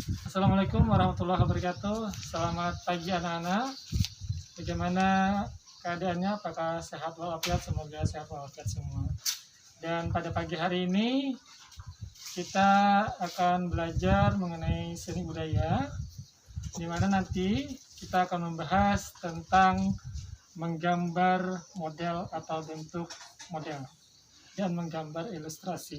Assalamualaikum warahmatullahi wabarakatuh. Selamat pagi anak-anak. Bagaimana keadaannya? Apakah sehat walafiat? Semoga sehat walafiat semua. Dan pada pagi hari ini kita akan belajar mengenai seni budaya, di mana nanti kita akan membahas tentang menggambar model atau bentuk model dan menggambar ilustrasi.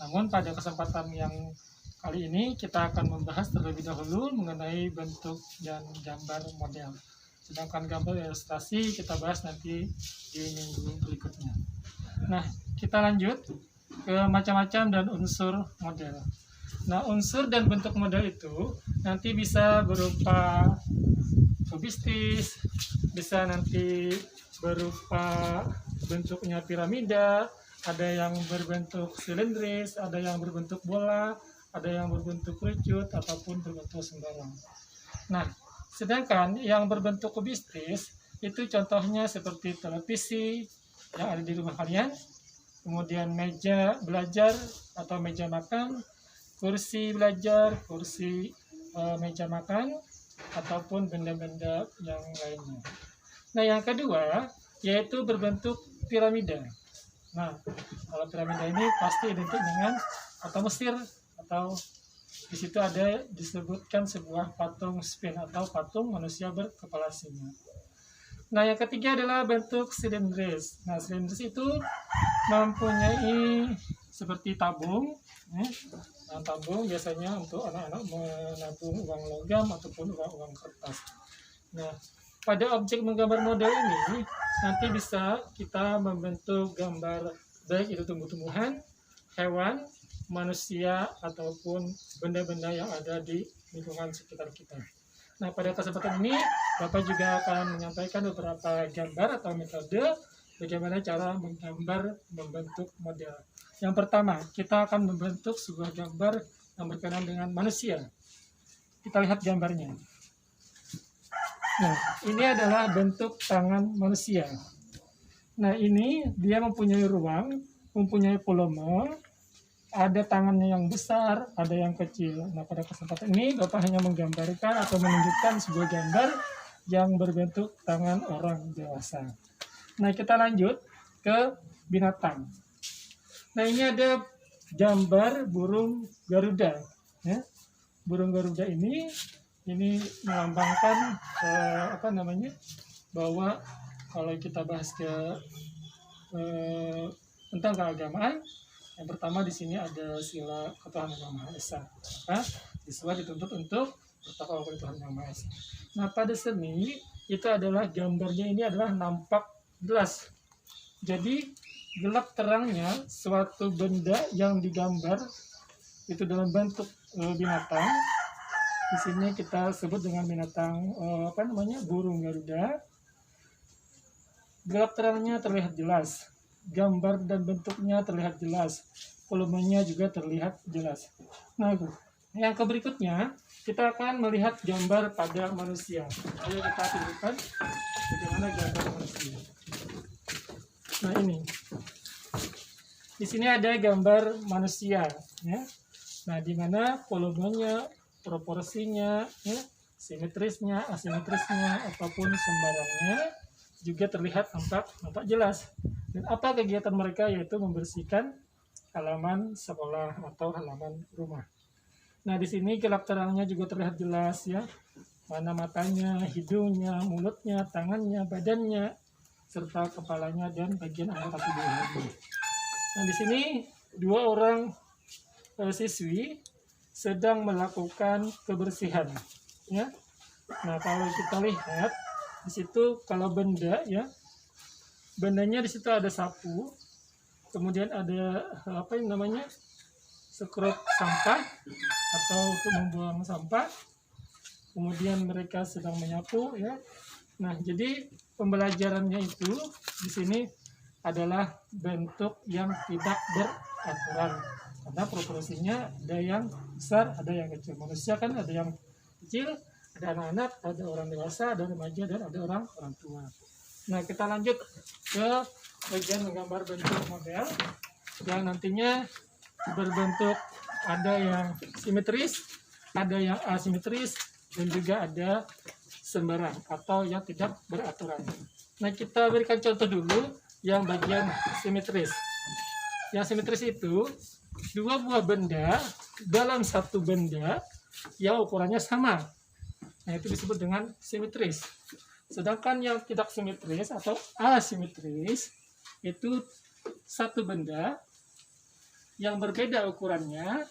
Namun pada kesempatan yang kali ini kita akan membahas terlebih dahulu mengenai bentuk dan gambar model. Sedangkan gambar ilustrasi kita bahas nanti di minggu berikutnya. Nah, kita lanjut ke macam-macam dan unsur model. Nah, unsur dan bentuk model itu nanti bisa berupa kubistis, bisa nanti berupa bentuknya piramida, ada yang berbentuk silindris, ada yang berbentuk bola, ada yang berbentuk kerucut ataupun berbentuk sembarang. Nah, sedangkan yang berbentuk kubistis itu contohnya seperti televisi yang ada di rumah kalian, kemudian meja belajar atau meja makan, kursi belajar, kursi meja makan, ataupun benda-benda yang lainnya. Nah, yang kedua yaitu berbentuk piramida. Nah, kalau piramida ini pasti identik dengan atau Mesir, atau di situ ada disebutkan sebuah patung sphinx atau patung manusia berkepala singa. Nah, yang ketiga adalah bentuk silindris. Nah, silindris itu mempunyai seperti tabung. Nah, tabung biasanya untuk anak-anak menabung uang logam ataupun uang kertas. Nah, pada objek menggambar model ini nanti bisa kita membentuk gambar baik itu tumbuh-tumbuhan, hewan, manusia, ataupun benda-benda yang ada di lingkungan sekitar kita. Nah, pada kesempatan ini Bapak juga akan menyampaikan beberapa gambar atau metode bagaimana cara menggambar membentuk model. Yang pertama, kita akan membentuk sebuah gambar yang berkenaan dengan manusia. Kita lihat gambarnya. Nah, ini adalah bentuk tangan manusia. Nah, ini dia mempunyai ruang, mempunyai volume, ada tangannya yang besar, ada yang kecil. Nah, pada kesempatan ini Bapak hanya menggambarkan atau menunjukkan sebuah gambar yang berbentuk tangan orang dewasa. Nah, kita lanjut ke binatang. Nah, ini ada gambar burung Garuda. Ya. Burung Garuda ini melambangkan bahwa kalau kita bahas tentang keagamaan, yang pertama di sini ada sila ketuhanan Yang Maha Esa. Nah, siswa dituntut untuk bertakwa kepada Tuhan Yang Maha Esa. Nah, pada seni itu adalah gambarnya ini adalah nampak jelas. Jadi gelap terangnya suatu benda yang digambar itu dalam bentuk binatang. Di sini kita sebut dengan binatang burung Garuda. Gelap terangnya terlihat jelas. Gambar dan bentuknya terlihat jelas, volumenya juga terlihat jelas. Nah, yang berikutnya kita akan melihat gambar pada manusia. Ayo kita tunjukkan bagaimana gambar manusia. Nah, ini di sini ada gambar manusia, ya. Nah, di mana volumenya, proporsinya, ya, simetrisnya, asimetrisnya, ataupun sembarangnya juga terlihat nampak jelas. Dan apa kegiatan mereka yaitu membersihkan halaman sekolah atau halaman rumah. Nah, di sini gelap terangnya juga terlihat jelas, ya. Mana matanya, hidungnya, mulutnya, tangannya, badannya, serta kepalanya dan bagian anggota tubuh lainnya. Nah, di sini dua orang siswi sedang melakukan kebersihan, ya. Nah, kalau kita lihat di situ kalau benda, ya. Bendanya di situ ada sapu, kemudian ada sekrup sampah atau untuk membuang sampah. Kemudian mereka sedang menyapu, ya. Nah, jadi pembelajarannya itu di sini adalah bentuk yang tidak beraturan karena proporsinya ada yang besar, ada yang kecil. Manusia kan ada yang kecil, ada anak-anak, ada orang dewasa, ada remaja, dan ada orang tua. Nah, kita lanjut ke bagian menggambar bentuk model yang nantinya berbentuk ada yang simetris, ada yang asimetris, dan juga ada sembarang atau yang tidak beraturan. Nah, kita berikan contoh dulu yang bagian simetris. Yang simetris itu dua buah benda dalam satu benda yang ukurannya sama. Nah, itu disebut dengan simetris. Sedangkan yang tidak simetris atau asimetris itu satu benda yang berbeda ukurannya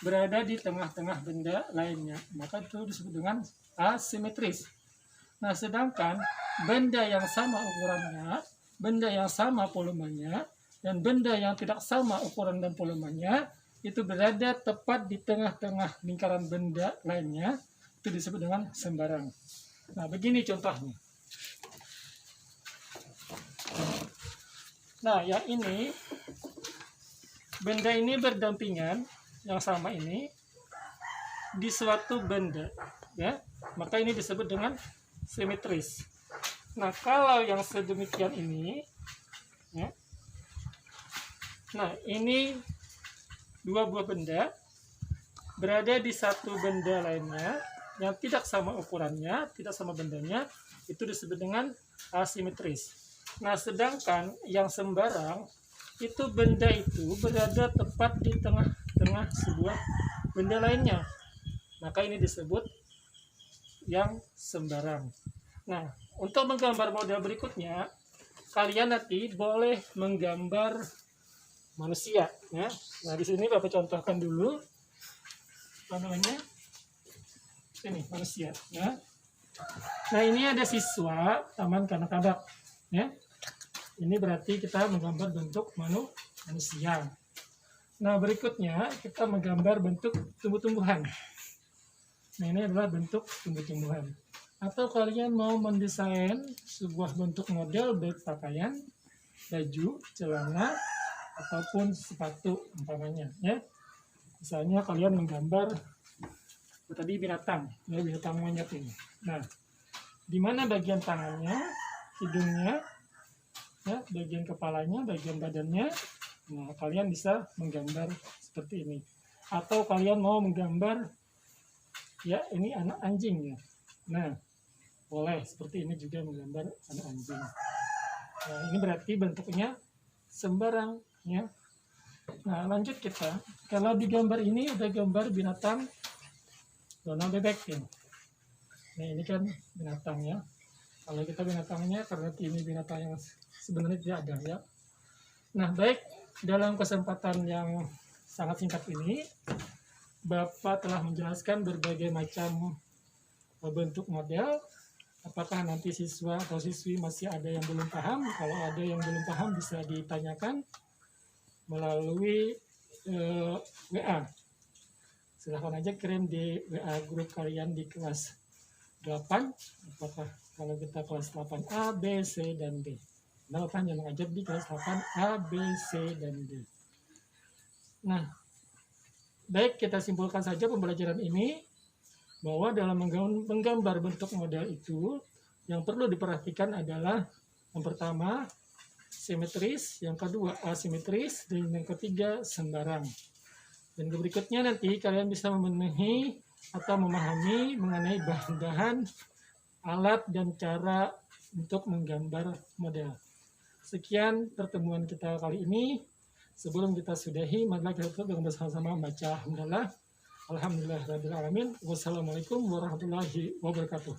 berada di tengah-tengah benda lainnya. Maka itu disebut dengan asimetris. Nah, sedangkan benda yang sama ukurannya, benda yang sama volumenya, dan benda yang tidak sama ukuran dan volumenya itu berada tepat di tengah-tengah lingkaran benda lainnya, itu disebut dengan sembarang. Nah, begini contohnya. Nah, yang ini, benda ini berdampingan, yang sama ini, di suatu benda, ya. Maka ini disebut dengan simetris. Nah, kalau yang sedemikian ini, ya. Nah, ini dua buah benda berada di satu benda lainnya yang tidak sama ukurannya, tidak sama bendanya, itu disebut dengan asimetris. Nah, sedangkan yang sembarang itu benda itu berada tepat di tengah-tengah sebuah benda lainnya. Maka ini disebut yang sembarang. Nah, untuk menggambar model berikutnya, kalian nanti boleh menggambar manusia, ya. Nah, di sini Bapak contohkan dulu apa namanya? Ini manusia, ya. Nah, ini ada siswa taman kanak-kanak, ya. Ini berarti kita menggambar bentuk manusia. Nah, berikutnya kita menggambar bentuk tumbuh-tumbuhan. Nah, ini adalah bentuk tumbuh-tumbuhan. Atau kalian mau mendesain sebuah bentuk model baik pakaian, baju, celana, ataupun sepatu umpamanya, ya. Misalnya kalian menggambar tadi binatang, ya, binatang monyet ini. Nah, di mana bagian tangannya, hidungnya, ya, bagian kepalanya, bagian badannya. Nah, kalian bisa menggambar seperti ini. Atau kalian mau menggambar, ya, ini anak anjing, ya. Nah, boleh seperti ini juga menggambar anak anjing. Nah, ini berarti bentuknya sembarang, ya. Nah, lanjut kita. Kalau di gambar ini udah gambar binatang Donald bebek, ya. Nah, ini kan binatang, ya. Kalau kita binatangnya, karena ini binatang yang sebenarnya tidak ada, ya. Nah, baik, dalam kesempatan yang sangat singkat ini, Bapak telah menjelaskan berbagai macam bentuk model. Apakah nanti siswa atau siswi masih ada yang belum paham? Kalau ada yang belum paham bisa ditanyakan melalui WA. Silahkan aja kirim di WA grup kalian di kelas 8. Apakah kalau kita kelas 8A, B, C, dan D. Nah, Bapak hanya mengajar di kelas 8A, B, C, dan D. Nah, baik, kita simpulkan saja pembelajaran ini bahwa dalam menggambar bentuk model itu yang perlu diperhatikan adalah yang pertama simetris, yang kedua asimetris, dan yang ketiga sembarang. Dan berikutnya nanti kalian bisa memenuhi atau memahami mengenai bahan-bahan, alat, dan cara untuk menggambar model. Sekian pertemuan kita kali ini. Sebelum kita sudahi, mari kita tutup dengan bersama-sama membaca Alhamdulillah. Alhamdulillahirabbil alamin. Wassalamualaikum warahmatullahi wabarakatuh.